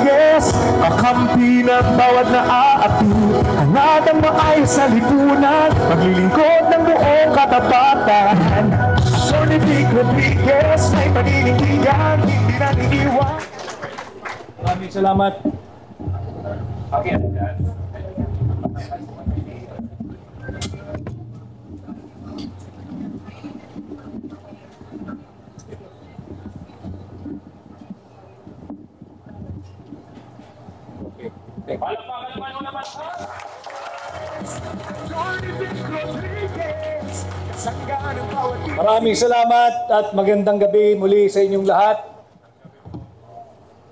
Rodriguez, kakampi ng bawat naaati, hangad ang maayos sa lipunan, maglilingkod ng buong katapatan. Atty. Vic Rodriguez, may paninindigan, hindi naniniwan. Maraming salamat. Okay. Maraming salamat at magandang gabi muli sa inyong lahat.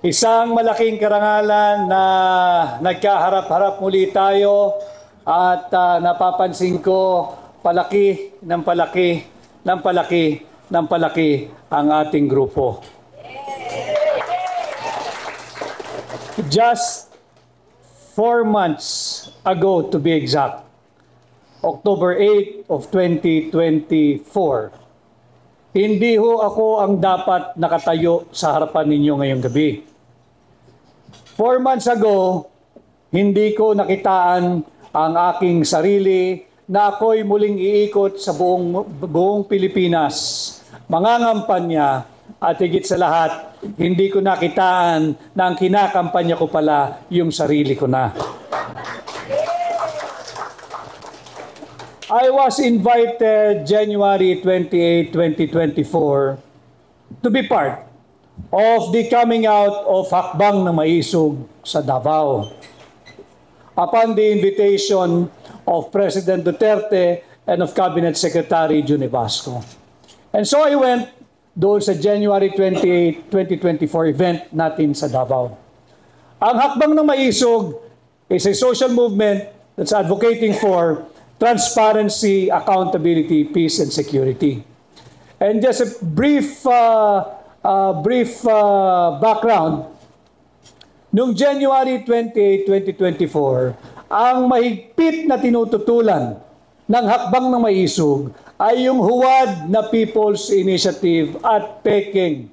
Isang malaking karangalan na nagkaharap-harap muli tayo at napapansin ko palaki ng palaki ng palaki ng palaki ang ating grupo. Just 4 months ago to be exact, October 8 of 2024, hindi ho ako ang dapat nakatayo sa harapan ninyo ngayong gabi. 4 months ago, hindi ko nakitaan ang aking sarili na ako'y muling iikot sa buong Pilipinas, mangangampanya at higit sa lahat, hindi ko nakitaan na ang kinakampanya ko pala yung sarili ko na. I was invited January 28, 2024 to be part of the coming out of Hakbang ng Maisog sa Davao upon the invitation of President Duterte and of Cabinet Secretary Juni Basco. And so I went doon sa January 28, 2024 event natin sa Davao. Ang Hakbang ng Maisog is a social movement that's advocating for transparency, accountability, peace, and security. And just a brief background, noong January 28, 2024, ang mahigpit na tinututulan ng Hakbang ng Maisog ay yung huwad na People's Initiative at Peking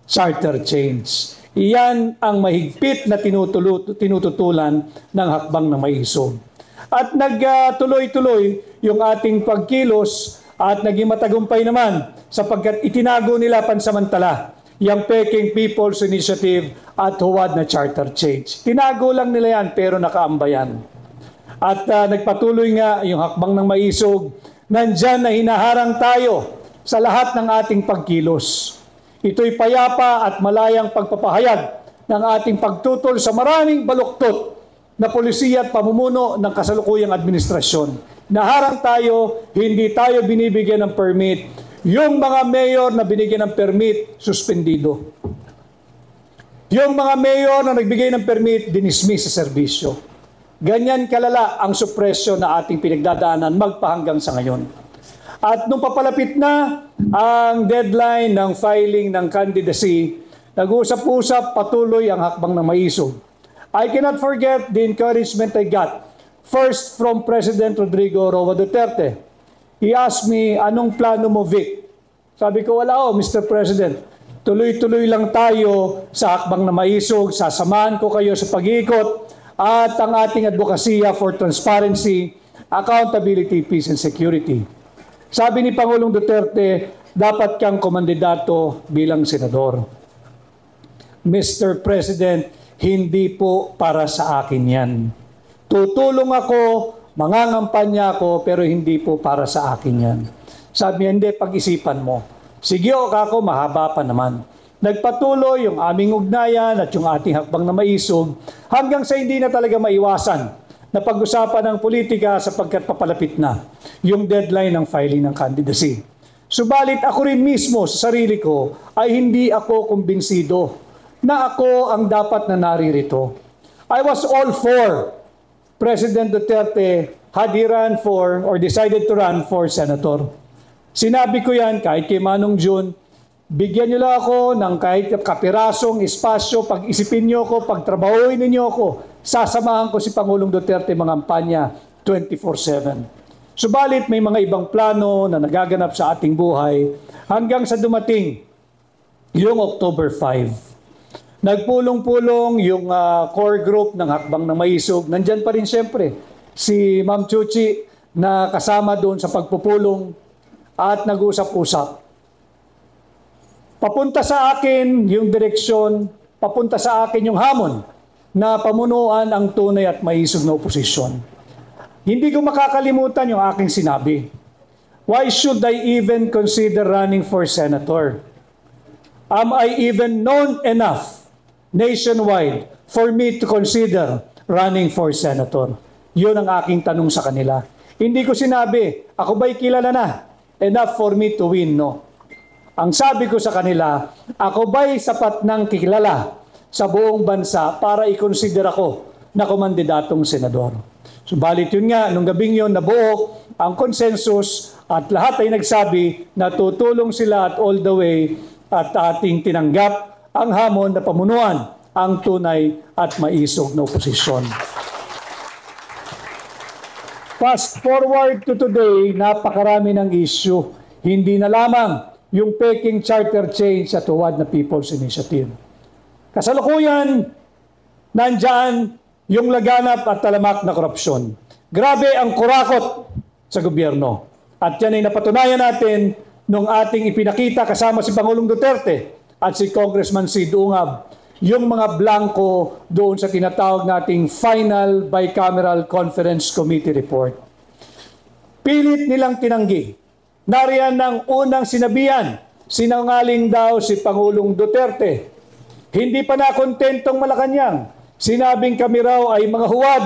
Charter Change. Iyan ang mahigpit na tinututulan ng Hakbang ng Maisog. At nagtuloy-tuloy yung ating pagkilos at naging matagumpay naman sapagkat itinago nila pansamantala yung Peking People's Initiative at huwad na Charter Change. Tinago lang nila yan pero nakaambayan. At nagpatuloy nga yung Hakbang ng Maisog, nandyan na hinaharang tayo sa lahat ng ating pagkilos. Ito'y payapa at malayang pagpapahayag ng ating pagtutol sa maraming baluktot na polisiya at pamumuno ng kasalukuyang administrasyon. Naharang tayo, hindi tayo binibigyan ng permit. Yung mga mayor na binigyan ng permit, suspendido. Yung mga mayor na nagbigay ng permit, dinismiss sa serbisyo. Ganyan kalala ang supresyon na ating pinagdadaanan magpahanggang sa ngayon. At nung papalapit na ang deadline ng filing ng candidacy, nag-usap-usap patuloy ang Hakbang ng Maisog. I cannot forget the encouragement I got. First from President Rodrigo Roa Duterte. He asked me, anong plano mo, Vic? Sabi ko, wala Mr. President. Tuloy-tuloy lang tayo sa Hakbang ng Maisog. Sasamahan ko kayo sa pag-iikot at ang ating advokasya for transparency, accountability, peace, and security. Sabi ni Pangulong Duterte, dapat kang komandidato bilang senador. Mr. President, hindi po para sa akin yan. Tutulong ako, mangangampanya ako, pero hindi po para sa akin yan. Sabi niya, hindi, pag-isipan mo. Sige ako, mahaba pa naman. Nagpatuloy yung aming ugnayan at yung ating Hakbang na Maisog hanggang sa hindi na talaga maiwasan na pag-usapan ng politika sapagkat papalapit na yung deadline ng filing ng candidacy. Subalit ako rin mismo sa sarili ko ay hindi ako kumbinsido na ako ang dapat na naririto. I was all for President Duterte had he run for or decided to run for senator. Sinabi ko yan kahit kay Manong June, bigyan niyo lang ako ng kahit kapirasong espasyo, pag-isipin niyo ako, pagtrabahuin ninyo ako, sasamahan ko si Pangulong Duterte mangampanya 24/7. Subalit may mga ibang plano na nagaganap sa ating buhay hanggang sa dumating yung October 5. Nagpulong-pulong yung core group ng Hakbang ng Maisog. Nandyan pa rin siyempre si Ma'am Chuchi na kasama doon sa pagpupulong at nag-usap-usap. Papunta sa akin yung direksyon, papunta sa akin yung hamon na pamunuan ang tunay at maisog na oposisyon. Hindi ko makakalimutan yung aking sinabi. Why should I even consider running for senator? Am I even known enough nationwide for me to consider running for senator? Yun ang aking tanong sa kanila. Hindi ko sinabi, ako ba'y kilala na? Enough for me to win, no. Ang sabi ko sa kanila, ako ba'y sapat ng kilala sa buong bansa para i-consider ako na kumandidatong senador? Subalit yun nga, nung gabing yun, nabuo ang consensus at lahat ay nagsabi na tutulong sila at all the way at ating tinanggap ang hamon na pamunuan ang tunay at maisog na oposisyon. Fast forward to today, napakarami ng issue. Hindi na lamang yung Peking Charter change at huwad na People's Initiative. Kasalukuyan, nandyan yung laganap at talamak na korupsyon. Grabe ang kurakot sa gobyerno. At yan ay napatunayan natin nung ating ipinakita kasama si Pangulong Duterte at si Congressman Sid Ungab, yung mga blanco doon sa tinatawag nating Final Bicameral Conference Committee Report. Pilit nilang tinanggi. Nariyan ng unang sinabihan, sinungaling daw si Pangulong Duterte. Hindi pa nakontentong Malacanang. Sinabing kami raw ay mga huwad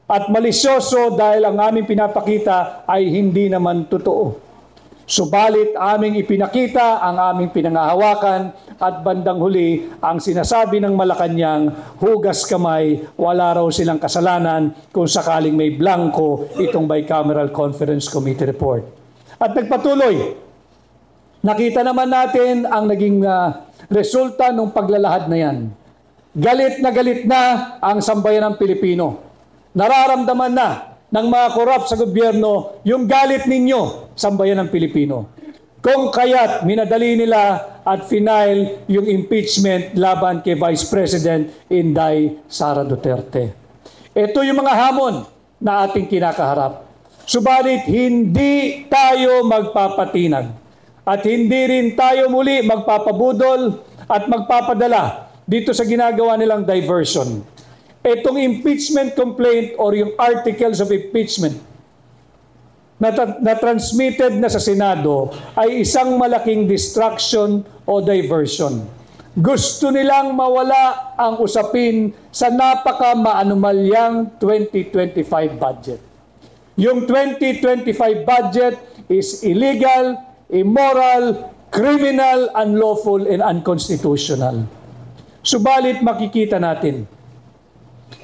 at malisyoso dahil ang aming pinapakita ay hindi naman totoo. Subalit aming ipinakita ang aming pinangahawakan at bandang huli ang sinasabi ng Malacanang, hugas kamay, wala raw silang kasalanan kung sakaling may blanco itong Bicameral Conference Committee Report. At nagpatuloy, nakita naman natin ang naging resulta ng paglalahad na yan. Galit na ang sambayan ng Pilipino. Nararamdaman na ng mga korap sa gobyerno yung galit ninyo, sambayan ng Pilipino. Kung kaya't minadali nila at final yung impeachment laban kay Vice President Inday Sara Duterte. Ito yung mga hamon na ating kinakaharap. Subalit hindi tayo magpapatinag at hindi rin tayo muli magpapabudol at magpapadala dito sa ginagawa nilang diversion. Itong impeachment complaint or yung articles of impeachment na transmitted na sa Senado ay isang malaking distraction o diversion. Gusto nilang mawala ang usapin sa napaka-maanumalyang 2025 budget. Yung 2025 budget is illegal, immoral, criminal, unlawful, and unconstitutional. Subalit makikita natin,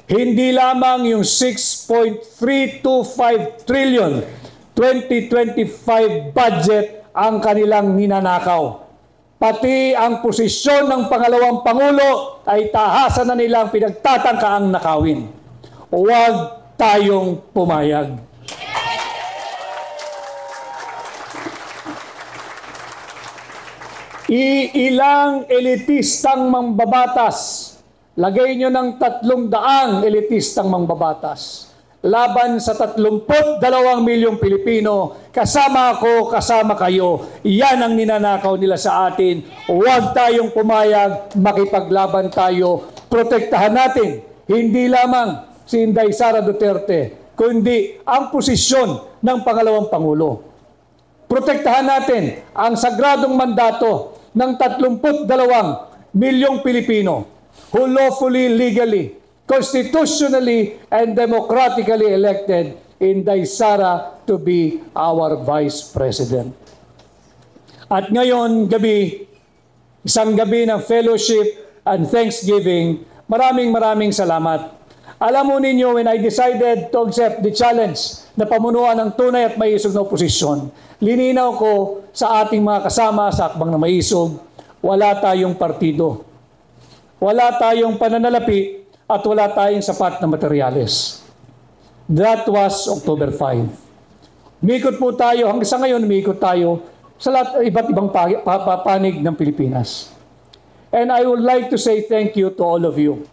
hindi lamang yung 6.325 trillion 2025 budget ang kanilang ninanakaw. Pati ang posisyon ng pangalawang Pangulo ay tahasan na nilang pinagtatangkaang nakawin. Huwag tayong pumayag. Ilang elitistang mambabatas, lagay nyo ng 300 elitistang mambabatas laban sa 32 milyong Pilipino, kasama ako, kasama kayo. Yan ang ninanakaw nila sa atin. Huwag tayong pumayag, makipaglaban tayo. Protektahan natin, hindi lamang si Inday Sara Duterte, kundi ang posisyon ng pangalawang Pangulo. Protektahan natin ang sagradong mandato ng 32 milyong Pilipino who lawfully, legally, constitutionally, and democratically elected Inday Sara to be our Vice President. At ngayon, gabi, isang gabi ng fellowship and thanksgiving, maraming salamat. Alam mo ninyo, when I decided to accept the challenge na pamunuan ng tunay at maisog na oposisyon, lininaw ko sa ating mga kasama sa Hakbang na Maisog, wala tayong partido, wala tayong pananalapi, at wala tayong sapat na materyales. That was October 5. Umikot po tayo, hanggang sa ngayon umikot tayo sa iba't ibang panig ng Pilipinas. And I would like to say thank you to all of you.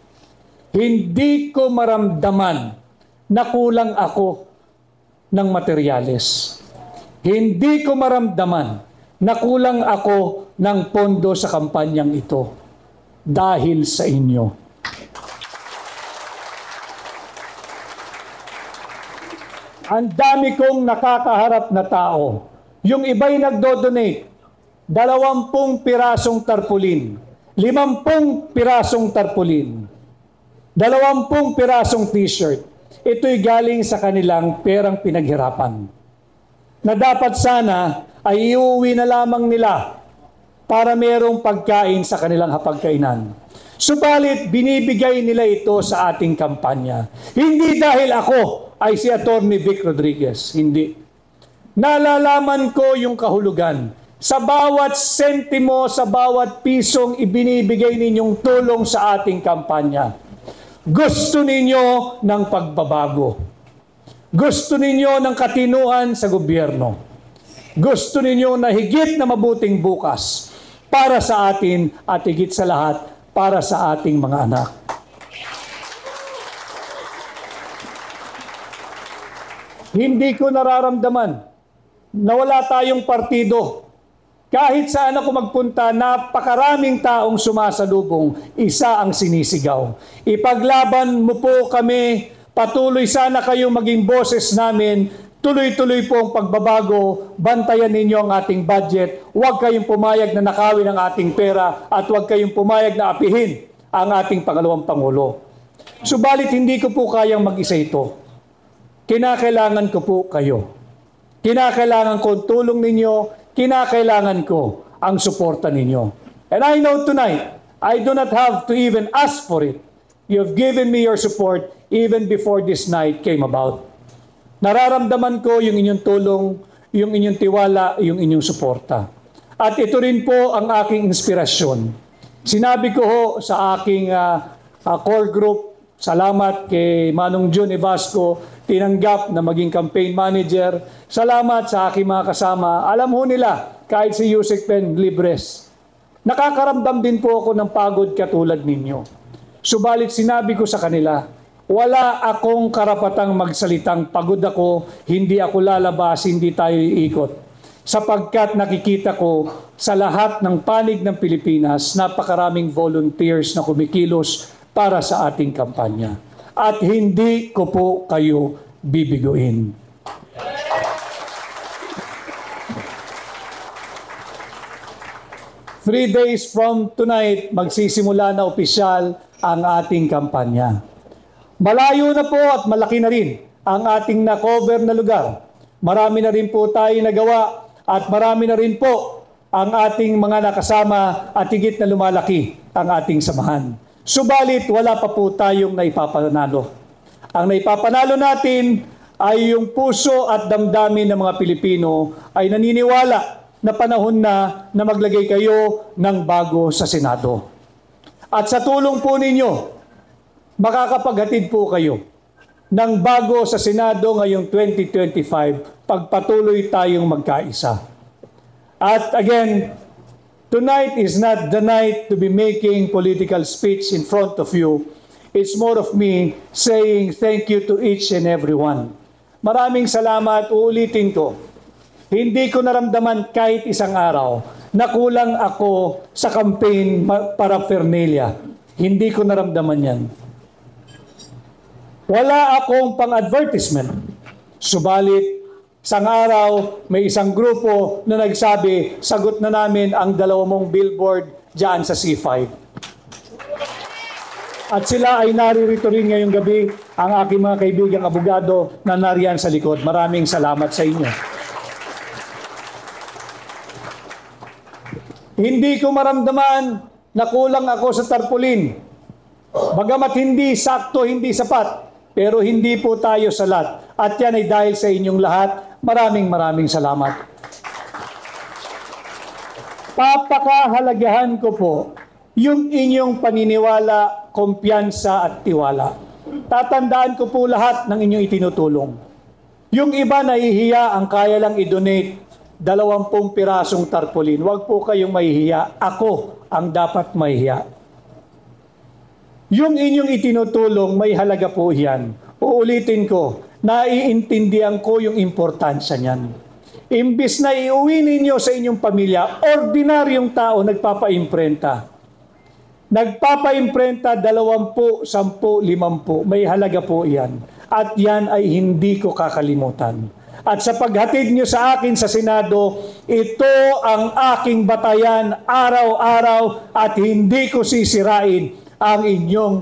Hindi ko maramdaman na kulang ako ng materyales. Hindi ko maramdaman na kulang ako ng pondo sa kampanyang ito dahil sa inyo. Ang dami kong nakakaharap na tao. Yung iba'y nagdo-donate, 20 pirasong tarpaulin, 50 pirasong tarpaulin, 20 pirasong t-shirt. Ito'y galing sa kanilang perang pinaghirapan. Na dapat sana ay iuwi na lamang nila para merong pagkain sa kanilang hapagkainan. Subalit, binibigay nila ito sa ating kampanya. Hindi dahil ako ay si Atty. Vic Rodriguez. Hindi. Nalalaman ko yung kahulugan. Sa bawat sentimo, sa bawat pisong ibinibigay ninyong tulong sa ating kampanya. Gusto ninyo ng pagbabago. Gusto ninyo ng katinuan sa gobyerno. Gusto ninyo na higit na mabuting bukas para sa atin at higit sa lahat para sa ating mga anak. Hindi ko nararamdaman na wala tayong partido. Kahit saan ako magpunta, napakaraming taong sumasalubong, isa ang sinisigaw. Ipaglaban mo po kami, patuloy sana kayong maging boses namin, tuloy-tuloy po ang pagbabago, bantayan ninyo ang ating budget, huwag kayong pumayag na nakawin ang ating pera, at huwag kayong pumayag na apihin ang ating pangalawang Pangulo. Subalit hindi ko po kayang mag-isa ito. Kinakailangan ko po kayo. Kinakailangan ko ang tulong ninyo, kinakailangan ko ang suporta ninyo. And I know tonight, I do not have to even ask for it. You have given me your support even before this night came about. Nararamdaman ko yung inyong tulong, yung inyong tiwala, yung inyong suporta. At ito rin po ang aking inspirasyon. Sinabi ko ho sa aking core group, salamat kay Manong Jun Evasco, tinanggap na maging campaign manager. Salamat sa aking mga kasama. Alam ho nila, kahit si Yusek Pen Libres, nakakaramdam din po ako ng pagod katulad ninyo. Subalit sinabi ko sa kanila, wala akong karapatang magsalitang pagod ako, hindi ako lalabas, hindi tayo iikot. Sapagkat nakikita ko sa lahat ng panig ng Pilipinas, napakaraming volunteers na kumikilos para sa ating kampanya. At hindi ko po kayo bibiguin. Three days from tonight, magsisimula na opisyal ang ating kampanya. Malayo na po at malaki na rin ang ating na-cover na lugar. Marami na rin po tayo nagawa at marami na rin po ang ating mga nakasama at higit na lumalaki ang ating samahan. Subalit, wala pa po tayong naipapanalo. Ang naipapanalo natin ay yung puso at damdamin ng mga Pilipino ay naniniwala na panahon na maglagay kayo ng bago sa Senado. At sa tulong po ninyo, makakapaghatid po kayo ng bago sa Senado ngayong 2025 pagpatuloy tayong magkaisa. At again, tonight is not the night to be making political speech in front of you. It's more of me saying thank you to each and every one. Maraming salamat, uulitin ko. Hindi ko naramdaman kahit isang araw na kulang ako sa campaign paraphernalia. Hindi ko naramdaman yan. Wala akong pang-advertisement. Subalit, isang araw, may isang grupo na nagsabi, sagot na namin ang 2 billboard dyan sa C5. At sila ay naririto rin ngayong gabi, ang aking mga kaibigang abogado na nariyan sa likod. Maraming salamat sa inyo. Hindi ko maramdaman na kulang ako sa tarpaulin. Bagamat hindi sakto, hindi sapat, pero hindi po tayo salat. At yan ay dahil sa inyong lahat. Maraming salamat. Papakahalagahan ko po yung inyong paniniwala, kumpiyansa at tiwala. Tatandaan ko po lahat ng inyong itinutulong. Yung iba nahihiya ang kaya lang i-donate 20 pirasong tarpaulin. Huwag po kayong mahihiya. Ako ang dapat mahihiya. Yung inyong itinutulong, may halaga po yan. Uulitin ko, naiintindihan ko yung importansya niyan. Imbis na iuwi ninyo sa inyong pamilya, ordinaryong tao nagpapaimprenta. Nagpapaimprenta 20, 10, 50. May halaga po yan. At yan ay hindi ko kakalimutan. At sa paghatid nyo sa akin sa Senado, ito ang aking batayan araw-araw at hindi ko sisirain ang inyong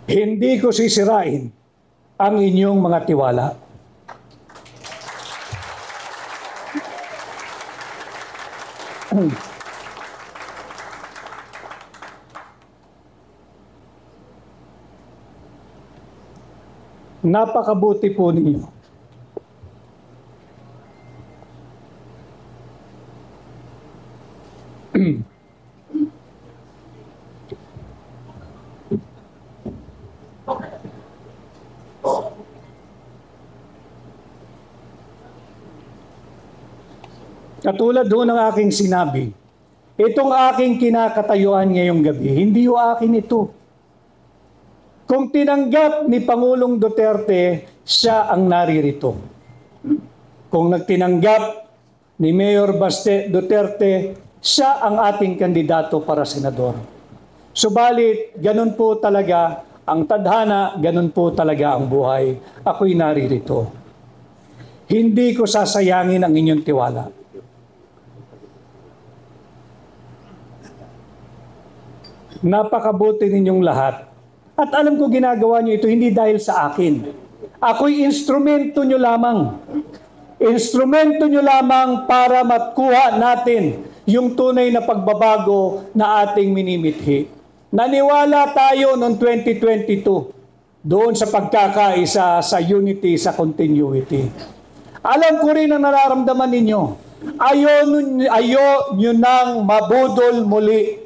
hindi ko sisirain ang inyong mga tiwala. Napakabuti po ninyo. Katulad ho ng aking sinabi, itong aking kinakatayuan ngayong gabi, hindi ho akin ito. Kung tinanggap ni Pangulong Duterte, siya ang naririto. Kung nagtinanggap ni Mayor Baste Duterte, siya ang ating kandidato para senador. Subalit, ganun po talaga ang tadhana, ganun po talaga ang buhay. Ako'y naririto. Hindi ko sasayangin ang inyong tiwala. Napakabuti ninyong lahat. At alam ko ginagawa niyo ito hindi dahil sa akin. Ako'y instrumento niyo lamang. Instrumento niyo lamang para makuha natin yung tunay na pagbabago na ating minimithi. Naniwala tayo noong 2022 doon sa pagkakaisa, sa unity, sa continuity. Alam ko rin ang nararamdaman ninyo. Ayaw nyo nang mabudol muli.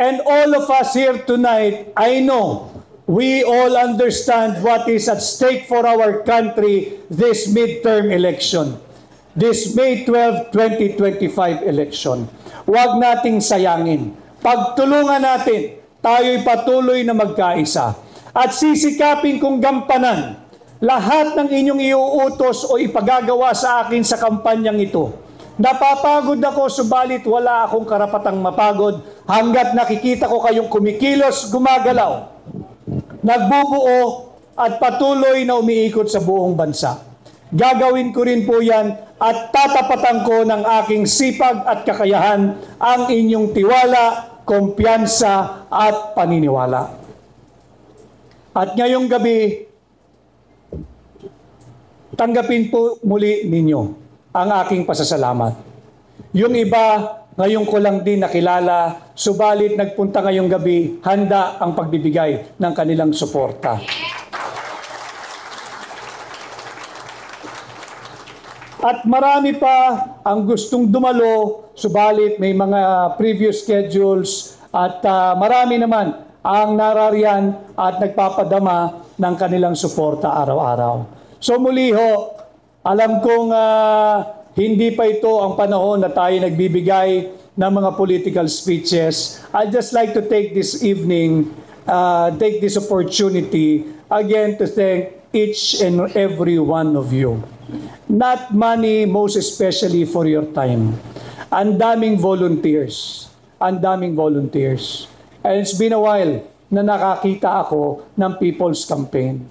And all of us here tonight, I know, we all understand what is at stake for our country this midterm election. This May 12, 2025 election. Huwag nating sayangin. Pagtulungan natin, tayo'y patuloy na magkaisa. At sisikapin kong gampanan lahat ng inyong iuutos o ipagagawa sa akin sa kampanyang ito. Napapagod ako, subalit wala akong karapatang mapagod hanggat nakikita ko kayong kumikilos, gumagalaw, nagbubuo at patuloy na umiikot sa buong bansa. Gagawin ko rin po yan at tatapatan ko ng aking sipag at kakayahan ang inyong tiwala, kumpiyansa at paniniwala. At ngayong gabi, tanggapin po muli ninyo ang aking pasasalamat. Yung iba, ngayon ko lang din nakilala, subalit nagpunta ngayong gabi, handa ang pagbibigay ng kanilang suporta. At marami pa ang gustong dumalo, subalit may mga previous schedules at marami naman ang narariyan at nagpapadama ng kanilang suporta araw-araw. So muli ho, alam kong hindi pa ito ang panahon na tayo nagbibigay ng mga political speeches. I'd just like to take this evening, take this opportunity again to thank each and every one of you. Not money, most especially for your time. Ang daming volunteers. Ang daming volunteers. And it's been a while na nakakita ako ng People's Campaign.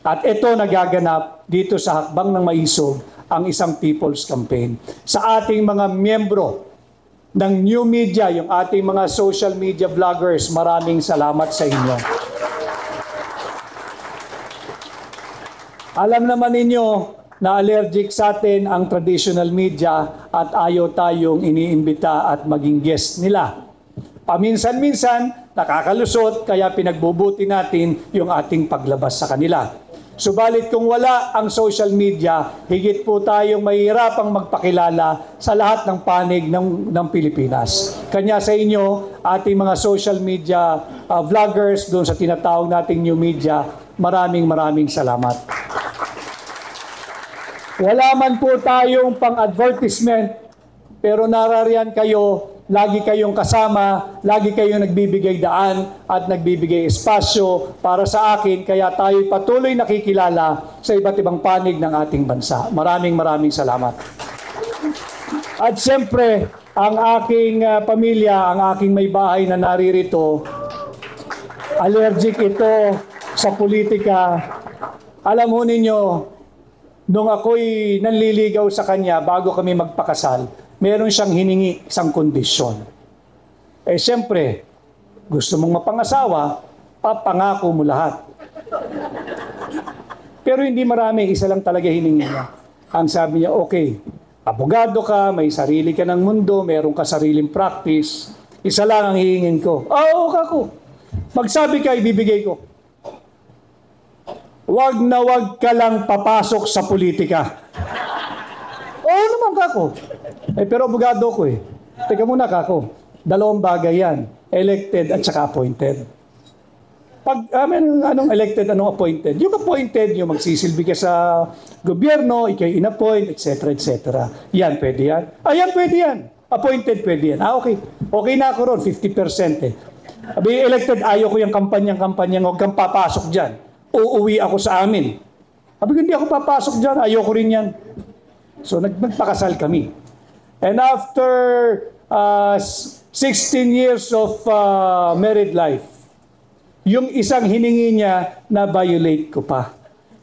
At ito nagaganap dito sa Hakbang ng Maisog, ang isang People's Campaign. Sa ating mga miyembro ng new media, yung ating mga social media vloggers, maraming salamat sa inyo. Alam naman ninyo na allergic sa atin ang traditional media at ayaw tayong iniimbita at maging guest nila. Paminsan-minsan, nakakalusot, kaya pinagbubuti natin yung ating paglabas sa kanila. Subalit kung wala ang social media, higit po tayong mahihirapang magpakilala sa lahat ng panig ng Pilipinas. Kanya sa inyo, ating mga social media vloggers doon sa tinatawag nating new media, maraming salamat. Wala man po tayong pang-advertisement, pero narariyan kayo, lagi kayong kasama, lagi kayong nagbibigay daan at nagbibigay espasyo para sa akin, kaya tayo patuloy nakikilala sa iba't ibang panig ng ating bansa. Maraming salamat. At siyempre, ang aking pamilya, ang aking may bahay na naririto, allergic ito sa politika. Alam mo ninyo, nung ako'y nanliligaw sa kanya bago kami magpakasal, meron siyang hiningi isang kondisyon. Siyempre, gusto mong mapangasawa, papangako mo lahat. Pero hindi marami, isa lang talaga hiningi niya. Ang sabi niya, okay, abogado ka, may sarili ka ng mundo, meron ka sariling practice, isa lang ang hihingin ko. Oo, kako. Magsabi ka, ibibigay ko. Wag na wag ka lang papasok sa politika. Oo naman, kako. Pero abogado ko eh. Teka muna, kako. Dalawang bagay yan. Elected at saka appointed. Pag anong elected, anong appointed? Yung appointed, yung magsisilbi ka sa gobyerno, ikay inappoint, etc. Yan, pwede yan. Yan, pwede yan. Appointed, pwede yan. Okay. Okay na ako ron, 50% eh. Sabi, elected, ayaw ko yung kampanyang, huwag kang papasok dyan. Uuwi ako sa amin. Sabi, hindi ako papasok dyan, ayaw ko rin yan. So, nagpakasal kami. And after 16 years of married life, yung isang hiningi niya na violate ko pa.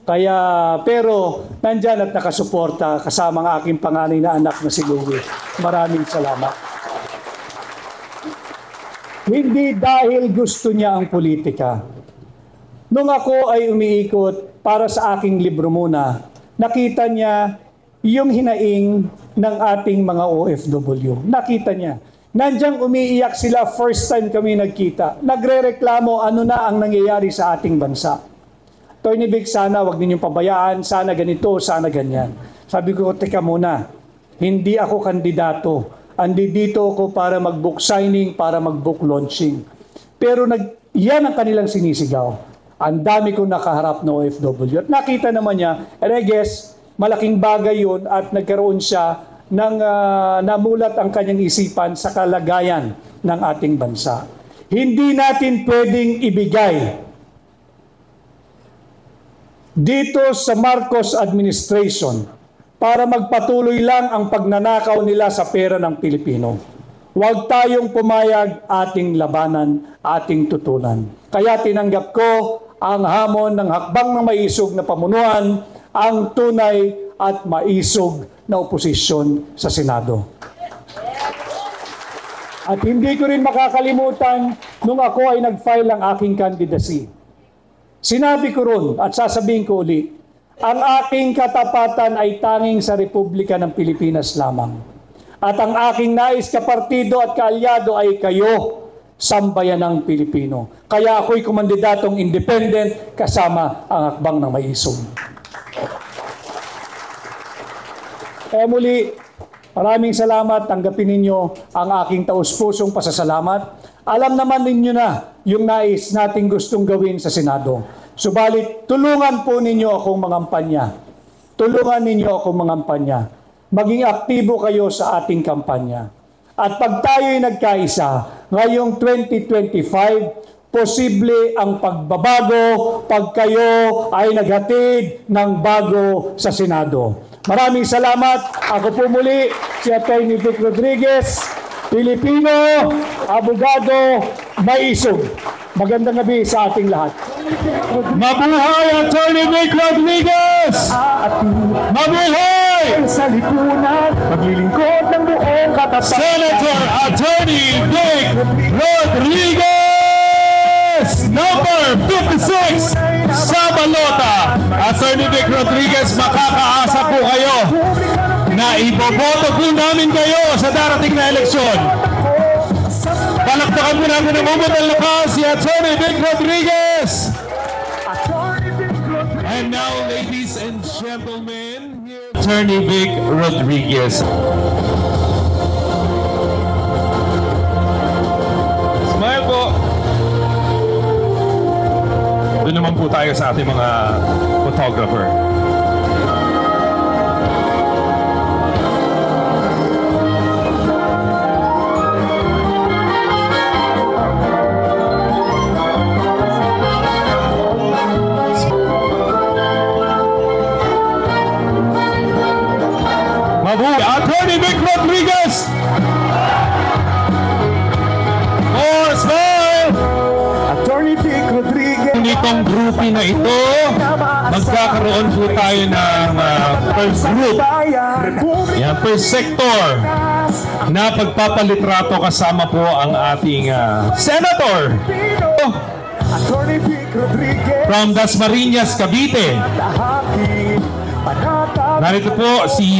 Kaya, pero nandyan at nakasuporta kasama ang aking panganay na anak na si Louie. Maraming salamat. Hindi dahil gusto niya ang politika. Nung ako ay umiikot para sa aking libro muna, nakita niya yung hinaing ng ating mga OFW. Nakita niya. Nandiyan umiiyak sila first time kami nagkita. Nagrereklamo ano na ang nangyayari sa ating bansa. Attorney Vic, sana wag ninyong pabayaan, sana ganito, sana ganyan. Sabi ko, teka muna, hindi ako kandidato. Andi dito ako para mag-book signing, para mag-book launching. Pero yan ang kanilang sinisigaw. Ang dami kong nakaharap na OFW. At nakita naman niya, and I guess, malaking bagay yun at nagkaroon siya ng namulat ang kanyang isipan sa kalagayan ng ating bansa. Hindi natin pwedeng ibigay dito sa Marcos administration para magpatuloy lang ang pagnanakaw nila sa pera ng Pilipino. Huwag tayong pumayag, ating labanan, ating tutulan. Kaya tinanggap ko ang hamon ng hakbang ng maisog na pamunuan, ang tunay at maisog na oposisyon sa Senado. At hindi ko rin makakalimutan nung ako ay nag-file ang aking candidacy. Sinabi ko ron at sasabihin ko uli, ang aking katapatan ay tanging sa Republika ng Pilipinas lamang. At ang aking nais kapartido at kaalyado ay kayo, sambayanang Pilipino. Kaya ako'y kumandidatong independent kasama ang hakbang ng maisog. Kaya muli, maraming salamat. Tanggapin ninyo ang aking taus-pusong pasasalamat. Alam naman ninyo na yung nais nating gustong gawin sa Senado. Subalit, tulungan po ninyo akong mangampanya. Tulungan ninyo akong mangampanya. Maging aktibo kayo sa ating kampanya. At pag tayo'y nagkaisa, ngayong 2025, posible ang pagbabago pag kayo ay naghatid ng bago sa Senado. Maraming salamat. Ako po muli, si Atty. Vic Rodriguez, Pilipino, abogado, maisog. Magandang gabi sa ating lahat. Mabuhay Atty. Vic Rodriguez! Mabuhay! Sa lipunan, maglilingkod ng buong katapatan. Senator Atty. Vic Rodriguez! Number 56 sa balota. Atty. Vic Rodriguez, makakaasa po kayo na iboboto po namin kayo sa darating na eleksyon. Palakpakan po namin ang umutal na pa si Atty. Vic Rodriguez. And now, now, ladies and gentlemen, here's Attorney Vic Rodriguez. Smile po. Doon naman po tayo sa ating mga photographer. Attorney Vic Rodriguez! More smile! Attorney Vic Rodriguez. Nitong groupie na ito, magkakaroon po tayo ng per group, yan, per sector, na pagpapalitrato kasama po ang ating senator Attorney Vic Rodriguez. from Dasmariñas, Cavite. Narito po si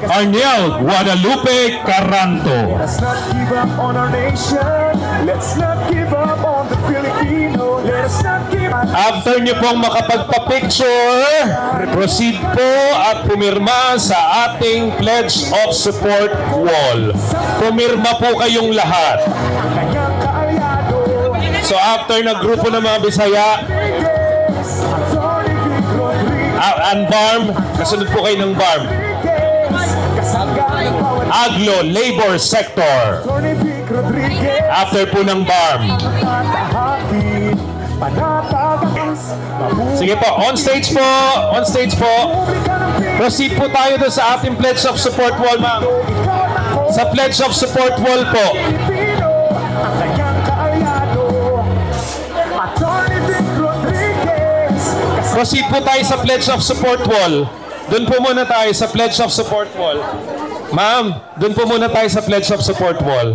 Arnel Guadalupe Caranto. Let's not give up on our nation. Let's not give up on the Filipino. Let's not give up. After nyo pong makapagpa-picture, proceed po at pumirma sa ating Pledge of Support wall. Pumirma po kayong lahat. Kanyang kaalyado. So after ng grupo ng mga Bisaya, Attorney Vic Rodriguez. and BARM, kasunod po kayo ng BARM. Aglo Labor Sector. Attorney Vic Rodriguez. After po ng BARM. Sige po, on stage po. On stage po. Proceed po tayo doon sa ating Pledge of Support wall, ma'am. Sa Pledge of Support wall po. Proceed po tayo sa Pledge of Support wall. Doon po muna tayo sa Pledge of Support wall. Ma'am, doon po muna tayo sa Pledge of Support wall.